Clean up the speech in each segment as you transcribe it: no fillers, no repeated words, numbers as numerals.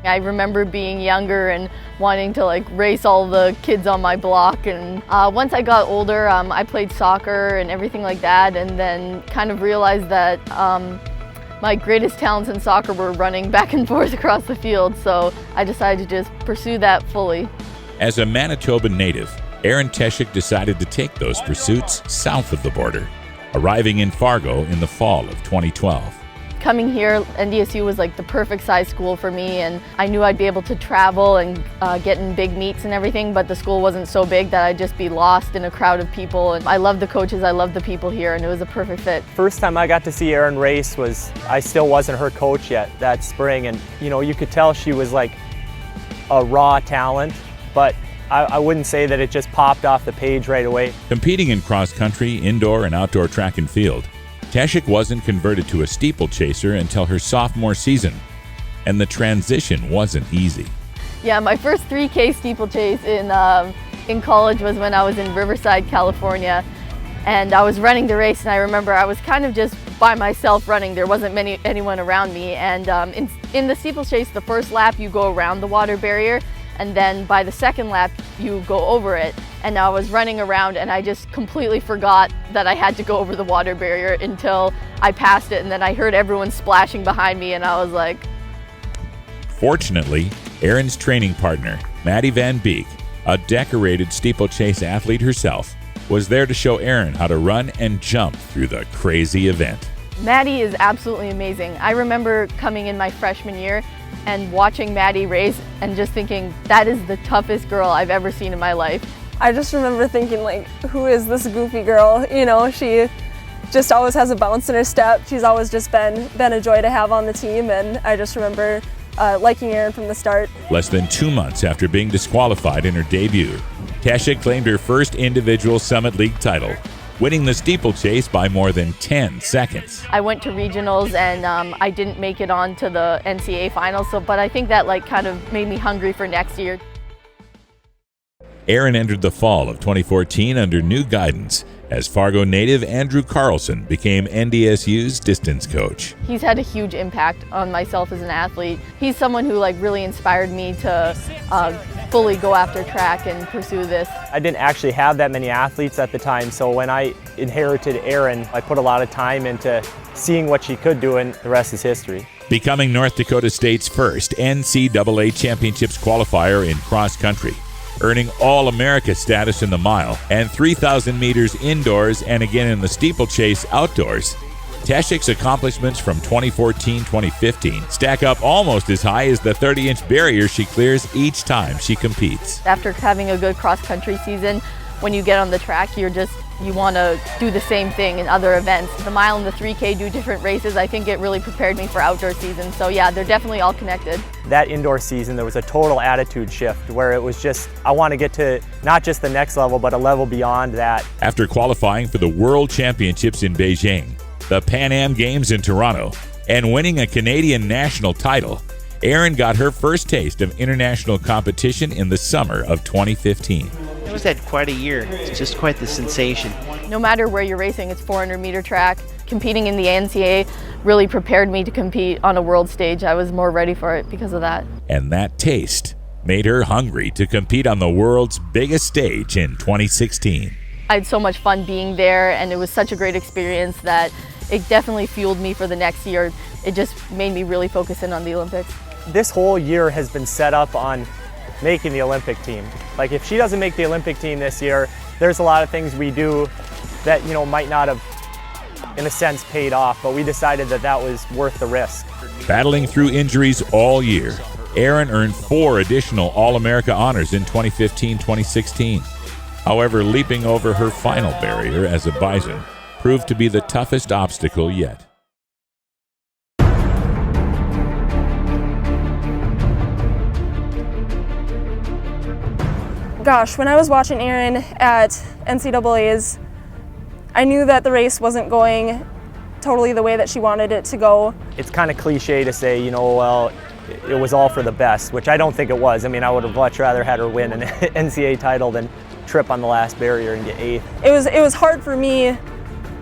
I remember being younger and wanting to like race all the kids on my block, and once I got older, I played soccer and everything like that, and then kind of realized that my greatest talents in soccer were running back and forth across the field, so I decided to just pursue that fully. As a Manitoban native, Erin Teschuk decided to take those pursuits south of the border, arriving in Fargo in the fall of 2012. Coming here, NDSU was like the perfect size school for me, and I knew I'd be able to travel and get in big meets and everything, but the school wasn't so big that I'd just be lost in a crowd of people. And I love the coaches, I love the people here, and it was a perfect fit. First time I got to see Erin race was, I still wasn't her coach yet that spring, and you could tell she was like a raw talent, but I wouldn't say that it just popped off the page right away. Competing in cross country, indoor and outdoor track and field, Teschuk wasn't converted to a steeplechaser until her sophomore season, and the transition wasn't easy. Yeah, my first 3K steeplechase in college was when I was in Riverside, California, and I was running the race, and I remember I was kind of just by myself running. There wasn't anyone around me, and in the steeplechase, the first lap you go around the water barrier, and then by the second lap you go over it. And I was running around and I just completely forgot that I had to go over the water barrier until I passed it, and then I heard everyone splashing behind me, and I was like... Fortunately, Erin's training partner, Maddie Van Beek, a decorated steeplechase athlete herself, was there to show Erin how to run and jump through the crazy event. Maddie is absolutely amazing. I remember coming in my freshman year and watching Maddie race and just thinking, that is the toughest girl I've ever seen in my life. I just remember thinking, like, who is this goofy girl? She just always has a bounce in her step. She's always just been a joy to have on the team, and I just remember liking Erin from the start. Less than 2 months after being disqualified in her debut, Teschuk claimed her first individual Summit League title, winning the steeplechase by more than 10 seconds. I went to regionals and I didn't make it on to the NCAA finals, but I think that kind of made me hungry for next year. Erin entered the fall of 2014 under new guidance as Fargo native Andrew Carlson became NDSU's distance coach. He's had a huge impact on myself as an athlete. He's someone who really inspired me to fully go after track and pursue this. I didn't actually have that many athletes at the time, so when I inherited Erin, I put a lot of time into seeing what she could do, and the rest is history. Becoming North Dakota State's first NCAA Championships qualifier in cross country, earning All-America status in the mile and 3,000 meters indoors and again in the steeplechase outdoors, Teschuk's accomplishments from 2014-2015 stack up almost as high as the 30-inch barrier she clears each time she competes. After having a good cross-country season, when you get on the track, you want to do the same thing in other events. The mile and the 3K do different races. I think it really prepared me for outdoor season. So yeah, they're definitely all connected. That indoor season, there was a total attitude shift where it was just, I want to get to not just the next level, but a level beyond that. After qualifying for the World Championships in Beijing, the Pan Am Games in Toronto, and winning a Canadian national title, Erin got her first taste of international competition in the summer of 2015. It was had quite a year. It's just quite the sensation. No matter where you're racing, it's 400-meter track. Competing in the NCAA really prepared me to compete on a world stage. I was more ready for it because of that. And that taste made her hungry to compete on the world's biggest stage in 2016. I had so much fun being there, and it was such a great experience that it definitely fueled me for the next year. It just made me really focus in on the Olympics. This whole year has been set up on making the Olympic team. Like, if she doesn't make the Olympic team this year, there's a lot of things we do that might not have, in a sense, paid off, but we decided that was worth the risk. Battling through injuries all year, Erin earned 4 additional All-America honors in 2015-2016. However, leaping over her final barrier as a bison proved to be the toughest obstacle yet. Gosh, when I was watching Erin at NCAAs, I knew that the race wasn't going totally the way that she wanted it to go. It's kind of cliche to say, well, it was all for the best, which I don't think it was. I mean, I would have much rather had her win an NCAA title than trip on the last barrier and get 8th. It was hard for me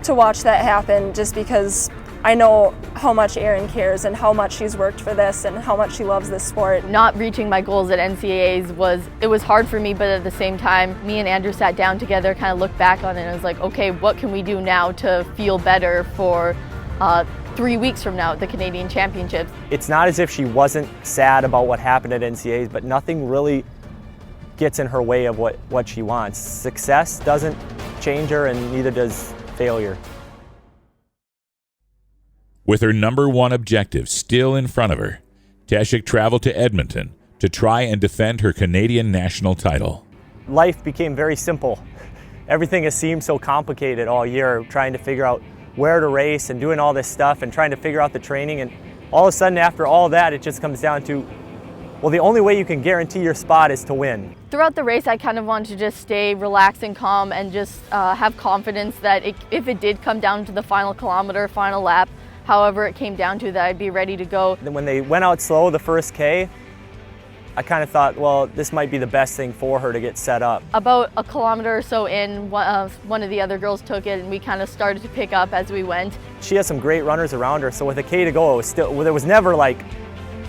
to watch that happen, just because I know how much Erin cares and how much she's worked for this and how much she loves this sport. Not reaching my goals at NCAAs was hard for me, but at the same time, me and Andrew sat down together, kind of looked back on it, and was like, okay, what can we do now to feel better for 3 weeks from now at the Canadian Championships? It's not as if she wasn't sad about what happened at NCAAs, but nothing really gets in her way of what she wants. Success doesn't change her, and neither does failure. With her number one objective still in front of her, Teschuk traveled to Edmonton to try and defend her Canadian national title. Life became very simple. Everything has seemed so complicated all year, trying to figure out where to race and doing all this stuff and trying to figure out the training. And all of a sudden, after all that, it just comes down to, well, the only way you can guarantee your spot is to win. Throughout the race, I kind of wanted to just stay relaxed and calm and just have confidence that if it did come down to the final kilometer, final lap, however it came down to, that I'd be ready to go. Then when they went out slow the first K, I kind of thought, well, this might be the best thing for her to get set up. About a kilometer or so in, one of the other girls took it, and we kind of started to pick up as we went. She has some great runners around her, so with a K to go, there was never like,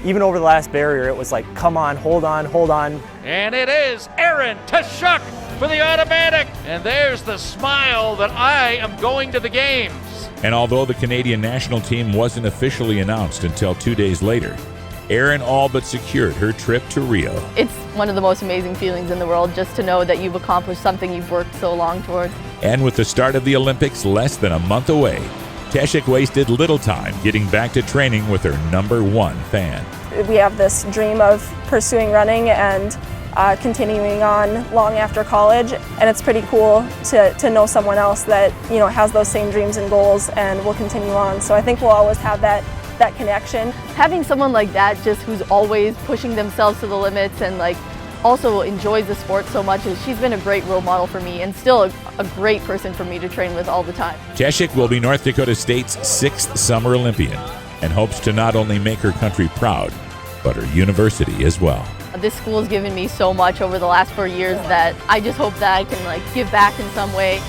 even over the last barrier, it was like, come on, hold on, hold on. And it is Erin Teschuk for the automatic. And there's the smile that I am going to the games. And although the Canadian national team wasn't officially announced until 2 days later, Erin all but secured her trip to Rio. It's one of the most amazing feelings in the world, just to know that you've accomplished something you've worked so long towards. And with the start of the Olympics less than a month away, Teschuk wasted little time getting back to training with her number one fan. We have this dream of pursuing running and continuing on long after college, and it's pretty cool to know someone else that has those same dreams and goals and will continue on. So I think we'll always have that connection. Having someone like that, just who's always pushing themselves to the limits and also enjoys the sport so much, she's been a great role model for me and still a great person for me to train with all the time. Teschuk will be North Dakota State's 6th Summer Olympian and hopes to not only make her country proud, but her university as well. This school has given me so much over the last 4 years that I just hope that I can give back in some way.